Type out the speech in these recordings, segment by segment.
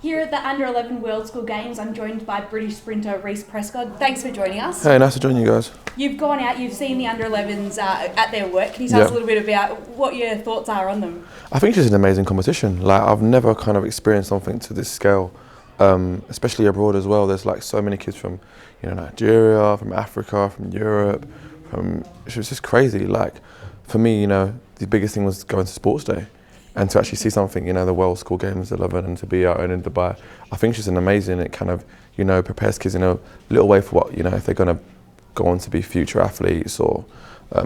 Here at the Under-11 World School Games, I'm joined by British sprinter Reece Prescod. Thanks for joining us. Hey, nice to join you guys. You've gone out, you've seen the Under-11s at their work. Can you tell us a little bit about what your thoughts are on them? I think it's just an amazing competition. Like, I've never kind of experienced something to this scale, especially abroad as well. There's like so many kids from, Nigeria, from Africa, from Europe, it's just crazy. Like, for me, the biggest thing was going to sports day. And to actually see something, the World School Games 11 and to be out and in Dubai, I think it's just an amazing, it kind of, prepares kids in a little way for what, if they're going to go on to be future athletes or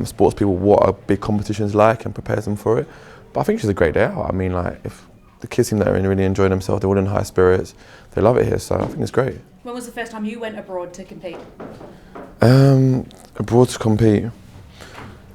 sports people, what a big competition's like and prepares them for it. But I think it's just a great day out. I mean, like, if the kids seem that are really enjoying themselves, they're all in high spirits, they love it here, so I think it's great. When was the first time you went abroad to compete? Abroad to compete?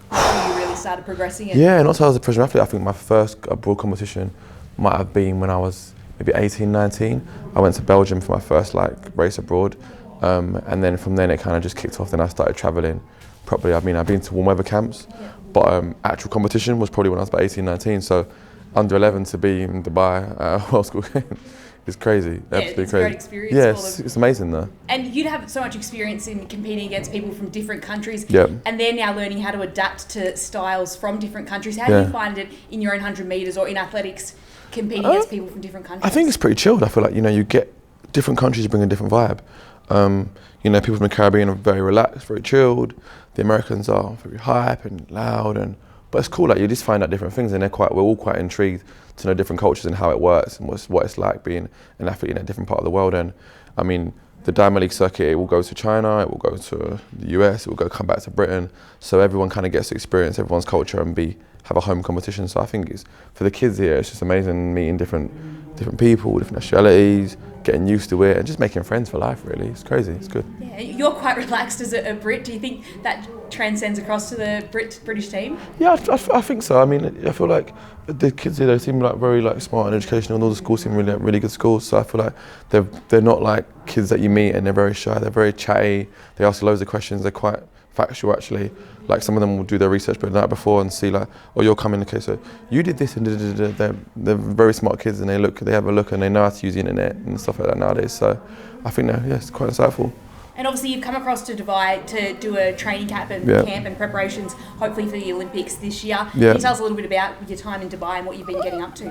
Before you really started progressing it? Yeah, not until I was a professional athlete. I think my first abroad competition might have been when I was maybe 18, 19. I went to Belgium for my first race abroad, and then from then it kind of just kicked off. Then I started travelling properly. I mean, I've been to warm weather camps, but actual competition was probably when I was about 18, 19. So under 11 to be in Dubai World School Games is crazy. Yeah, absolutely it's crazy. a great experience. Yeah, it's amazing though. And you'd have so much experience in competing against people from different countries. Yep. And they're now learning how to adapt to styles from different countries. How do you find it in your own 100 metres or in athletics competing against people from different countries? I think it's pretty chilled. I feel like, you get different countries bring a different vibe. People from the Caribbean are very relaxed, very chilled. The Americans are very hype and loud, but it's cool. Like, you just find out different things, and we're all quite intrigued to know different cultures and how it works and what it's like being an athlete in a different part of the world. And I mean, the Diamond League circuit, it will go to China, it will go to the US, it will come back to Britain. So everyone kind of gets to experience everyone's culture and have a home competition. So I think it's, for the kids here, it's just amazing meeting different people, different nationalities, getting used to it and just making friends for life, really. It's crazy, it's good. Yeah, you're quite relaxed as a Brit. Do you think that transcends across to the British team? Yeah, I think so. I mean, I feel like the kids here, they seem like very smart and educational, and all the schools seem really good schools. So I feel like they're not like kids that you meet and they're very shy. They're very chatty. They ask loads of questions. They're quite factual, actually. Like, some of them will do their research the night before and see oh, you're coming, okay, so you did this and they're very smart kids, and they have a look and they know how to use the internet and stuff like that nowadays. So I think it's quite insightful. And obviously you've come across to Dubai to do a training camp and preparations, hopefully for the Olympics this year. Can you tell us a little bit about your time in Dubai and what you've been getting up to?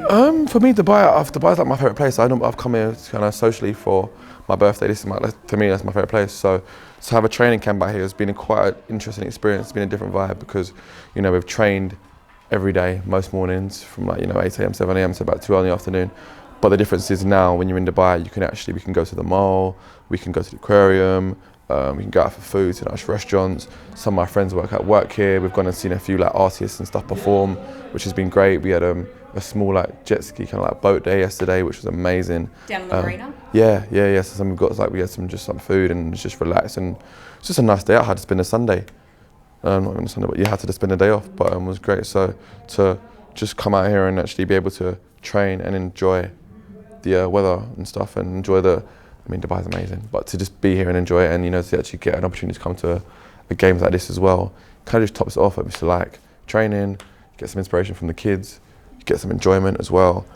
For me, Dubai's like my favourite place. I've come here kind of socially for my birthday. To me, that's my favourite place. So to have a training camp out here has been quite an interesting experience. It's been a different vibe because, we've trained every day, most mornings from 8 a.m, 7 a.m. to about 2 in the afternoon. But the difference is now when you're in Dubai, we can go to the mall, we can go to the aquarium, we can go out for food to nice restaurants. Some of my friends work here. We've gone and seen a few artists and stuff perform, which has been great. We had a small jet ski kind of boat day yesterday, which was amazing. Down in the marina? Yeah. So we had some food and just relaxed, and it's just a nice day out. I had to spend a Sunday, not even a Sunday, but you had to just spend a day off. But it was great. So to just come out here and actually be able to train and enjoy the weather and stuff, and enjoy Dubai's amazing, but to just be here and enjoy it, and to actually get an opportunity to come to a games like this as well, kind of just tops it off. It's like training, get some inspiration from the kids, get some enjoyment as well.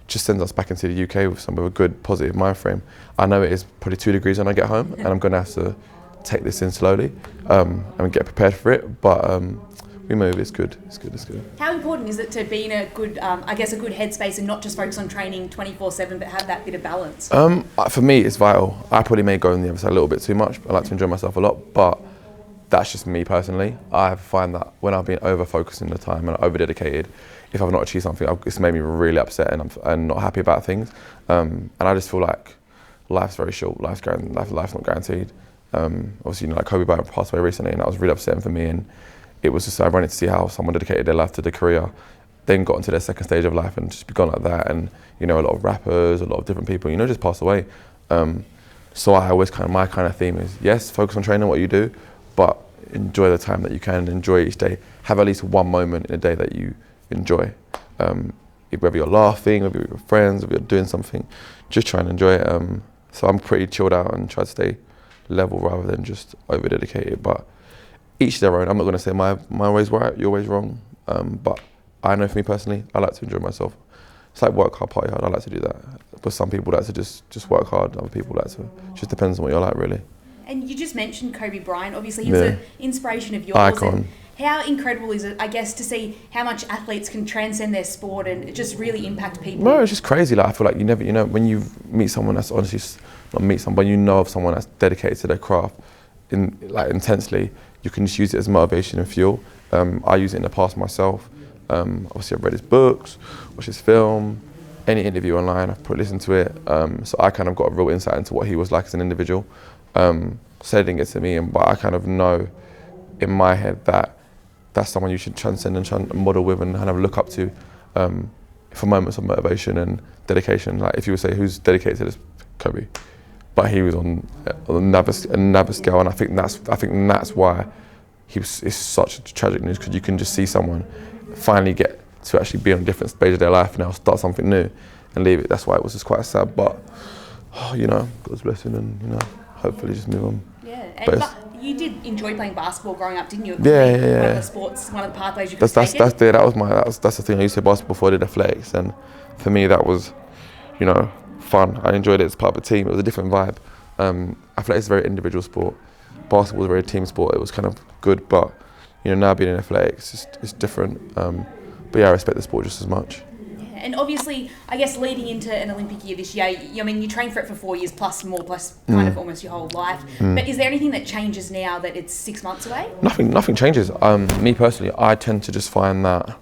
Just sends us back into the UK with a good positive mind frame. I know it is probably 2 degrees when I get home, and I'm going to have to take this in slowly and get prepared for it, but we move. It's good. How important is it to be in a good, a good headspace and not just focus on training 24/7, but have that bit of balance? For me, it's vital. I probably may go on the other side a little bit too much. I like to enjoy myself a lot, but that's just me personally. I find that when I've been over-focusing the time and over-dedicated, if I've not achieved something, it's made me really upset and not happy about things. And I just feel like life's very short. Life's not guaranteed. Obviously, Kobe Bryant passed away recently, and that was really upsetting for me. And it was just ironic to see how someone dedicated their life to the career, then got into their second stage of life and just begun like that. And a lot of rappers, a lot of different people, just pass away. So I always my theme is, yes, focus on training what you do, but enjoy the time that you can, enjoy each day. Have at least one moment in a day that you enjoy. Whether you're laughing, whether you're with your friends, whether you're doing something, just try and enjoy it. So I'm pretty chilled out and try to stay level rather than just over dedicated. But each their own. I'm not going to say my way's right, your way's wrong. But I know for me personally, I like to enjoy myself. it's like work hard, party hard. I like to do that. But some people like to just work hard. Other people like to, just depends on what you're like, really. And you just mentioned Kobe Bryant. Obviously, he was an inspiration of yours. Icon. And how incredible is it, I guess, to see how much athletes can transcend their sport and just really impact people? No, it's just crazy. Like, I feel like you never, when you meet someone that's honestly, not meet someone, but you know of someone that's dedicated to their craft intensely, you can just use it as motivation and fuel. I use it in the past myself. Obviously, I've read his books, watched his film, any interview online, I've listened to it. So I kind of got a real insight into what he was like as an individual. Saying it to me, but I kind of know in my head that that's someone you should transcend and model with and kind of look up to for moments of motivation and dedication. Like if you would say who's dedicated to this, Kobe, but he was on another scale, and I think that's why it's such tragic news, because you can just see someone finally get to actually be on a different stage of their life and now start something new and leave it. That's why it was just quite sad, but God's blessing, and hopefully just move on. Yeah, and you did enjoy playing basketball growing up, didn't you? Yeah. One of the sports, one of the pathways you could that's the thing. I used to play basketball before I did athletics, and for me that was, fun. I enjoyed it as part of a team. It was a different vibe. Athletics is a very individual sport. Basketball is a very team sport. It was kind of good, but now being in athletics, it's different. But yeah, I respect the sport just as much. And obviously, I guess leading into an Olympic year this year, you train for it for 4 years plus kind of almost your whole life. But is there anything that changes now that it's 6 months away? Nothing changes. Me personally, I tend to just find that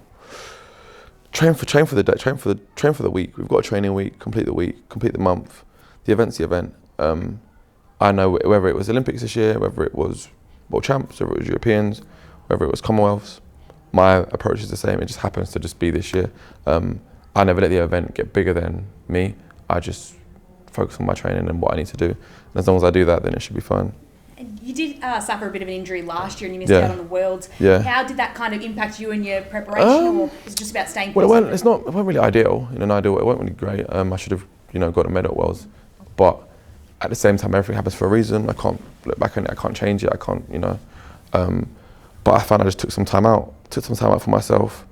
train for the day, train for the week. We've got a training week, complete the month. The event's the event. I know whether it was Olympics this year, whether it was World Champs, whether it was Europeans, whether it was Commonwealths, my approach is the same. It just happens to just be this year. I never let the event get bigger than me. I just focus on my training and what I need to do. And as long as I do that, then it should be fine. And you did suffer a bit of an injury last year and you missed out on the Worlds. Yeah. How did that kind of impact you and your preparation, or was it just about staying fit? Well, it wasn't really ideal. In an ideal way, it wasn't really great. I should have, got a medal at Worlds. But at the same time, everything happens for a reason. I can't look back on it. I can't change it. I can't, But I found I just took some time out for myself.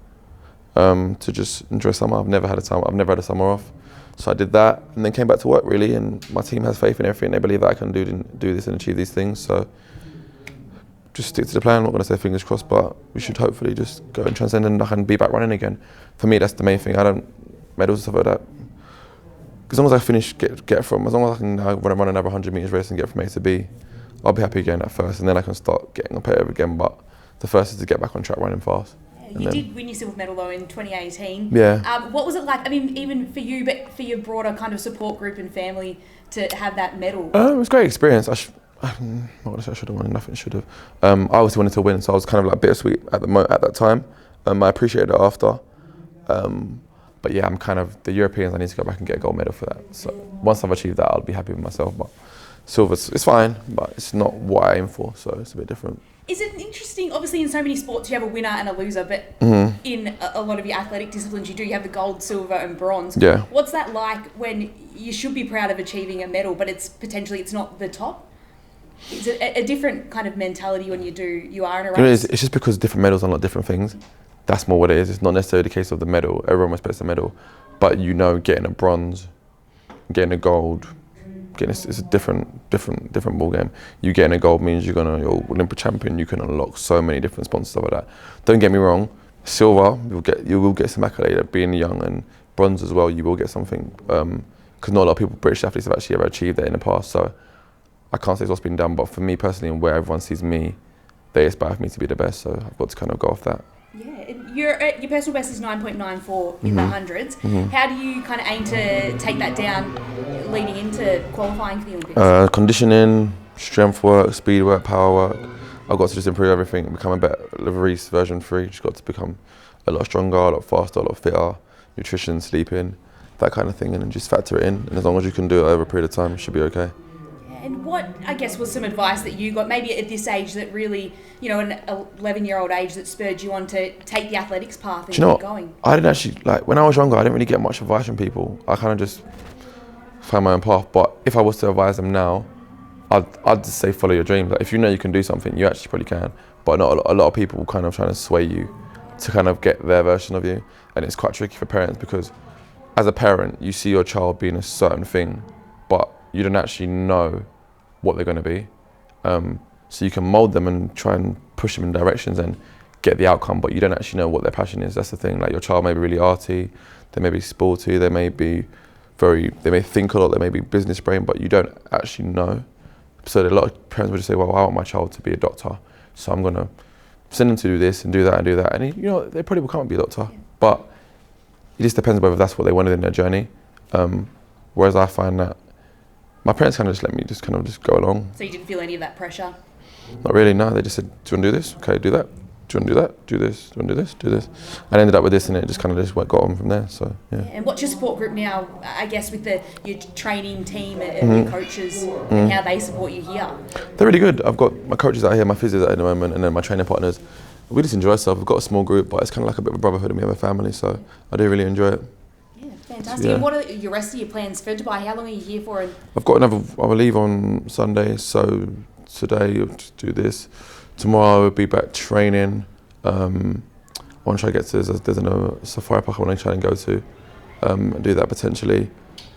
To just enjoy summer. I've never had a summer off, so I did that and then came back to work really. And my team has faith in everything. They believe that I can do this and achieve these things. So just stick to the plan. I'm not going to say fingers crossed, but we should hopefully just go and transcend and I can be back running again. For me, that's the main thing. I don't medals and stuff like that. As long as I finish, as long as I can run another 100 meters race and get from A to B, I'll be happy again at first, and then I can start getting competitive again. But the first is to get back on track running fast. You did win your silver medal though in 2018. Yeah. What was it like? I mean, even for you, but for your broader kind of support group and family to have that medal? It was a great experience. I should have won. Nothing should have. I obviously wanted to win, so I was kind of like bittersweet at that time. I appreciated it after. But yeah, I'm kind of the Europeans. I need to go back and get a gold medal for that. So once I've achieved that, I'll be happy with myself. But silver's it's fine, but it's not what I aim for, so it's a bit different. Is it interesting, obviously in so many sports you have a winner and a loser, but in a lot of your athletic disciplines you have the gold, silver and bronze. Yeah. What's that like when you should be proud of achieving a medal, but it's not the top? Is it a different kind of mentality when you are in a race? It's just because different medals are not different things. That's more what it is. It's not necessarily the case of the medal. Everyone respects the medal, but getting a bronze, getting a gold, it's a different ball game. You getting a gold means you're Olympic champion. You can unlock so many different sponsors, stuff like that. Don't get me wrong. Silver, you will get some accolade at being young, and bronze as well. You will get something because not a lot of people, British athletes, have actually ever achieved that in the past. So I can't say it's what's been done, but for me personally, and where everyone sees me, they aspire for me to be the best. So I've got to kind of go off that. Yeah, your personal best is 9.94 in the hundreds. How do you kind of aim to take that down leading into qualifying for the Olympics? Conditioning, strength work, speed work, power work. I've got to just improve everything, become a better Reece version 3. Just got to become a lot stronger, a lot faster, a lot fitter. Nutrition, sleeping, that kind of thing, and then just factor it in. And as long as you can do it over a period of time, it should be okay. And what, I guess, was some advice that you got, maybe at this age that really, an 11-year-old age that spurred you on to take the athletics path and keep going? I didn't actually, when I was younger, I didn't really get much advice from people. I kind of just found my own path. But if I was to advise them now, I'd just say follow your dreams. Like, if you know you can do something, you actually probably can. But not a lot of people kind of trying to sway you to kind of get their version of you. And it's quite tricky for parents because as a parent, you see your child being a certain thing, but you don't actually know what they're going to be. So you can mold them and try and push them in directions and get the outcome, but you don't actually know what their passion is. That's the thing. Like, your child may be really arty, they may be sporty, they may think a lot, they may be business brain, but you don't actually know. So a lot of parents would just say, well, I want my child to be a doctor, so I'm going to send them to do this and do that and do that. And they probably will come and be a doctor, but it just depends whether that's what they wanted in their journey. Whereas I find that my parents kind of just let me just go along. So you didn't feel any of that pressure? Not really, no. They just said, do you want to do this? Okay, do that. Do you want to do that? Do this. Do you want to do this? Do this. I ended up with this, and it just got on from there. So yeah. And what's your support group now? I guess with your training team and your coaches and how they support you here. They're really good. I've got my coaches out here, my physios out at the moment, and then my training partners. We just enjoy ourselves. We've got a small group, but it's kind of like a bit of a brotherhood, and we have a family. So I do really enjoy it. Yeah, fantastic. And what are your rest of your plans for Dubai? How long are you here for? I've got I will leave on Sunday, so today I'll just do this. Tomorrow I'll be back training. I want to try to get to there's a safari park I want to try and go to, and do that potentially,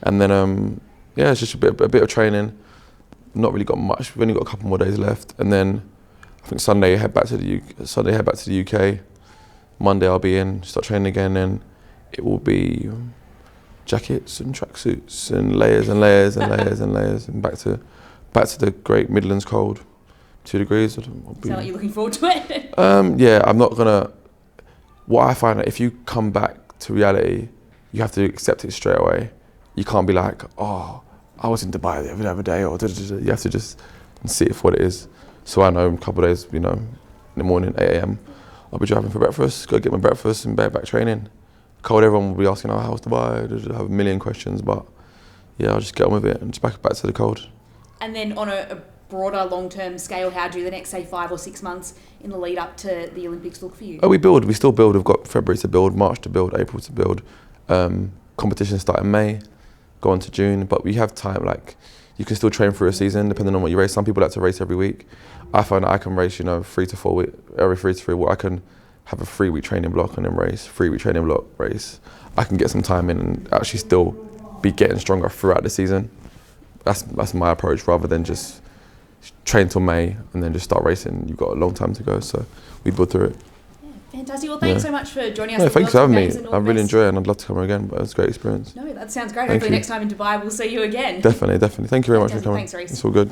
and then it's just a bit of training. Not really got much. We've only got a couple more days left, and then I think Sunday head back to the UK. Monday I'll be in, start training again, and it will be jackets and tracksuits and layers and layers and layers and layers, and back to the Great Midlands cold, 2 degrees. Sound like you're looking forward to it? Yeah, I'm not gonna. What I find, that if you come back to reality, you have to accept it straight away. You can't be like, oh, I was in Dubai the other day, or you have to just see it for what it is. So I know in a couple of days, in the morning, 8 a.m, I'll be driving for breakfast, go get my breakfast and back training. Cold, everyone will be asking, oh, how's Dubai? I have a million questions, but yeah, I'll just get on with it and just back to the cold. And then on a broader long-term scale, how do the next, say, 5 or 6 months in the lead up to the Olympics look for you? Oh, we still build. We've got February to build, March to build, April to build. Competitions start in May, go on to June, but we have time. Like, you can still train through a season depending on what you race. Some people like to race every week. I find that I can race, 3 to 4 weeks, every 3 to 3 weeks. I can have a 3-week training block and then race, 3-week training block, race. I can get some time in and actually still be getting stronger throughout the season. That's my approach, rather than just train till May and then just start racing. You've got a long time to go, so we build through it. Yeah, fantastic. Well, thanks so much for joining us. No, thanks for having me. I really enjoy it, and I'd love to come here again, but it's a great experience. No, that sounds great. Hopefully next time in Dubai we'll see you again. Definitely. Thank you very much for coming. Thanks, Reece. It's all good.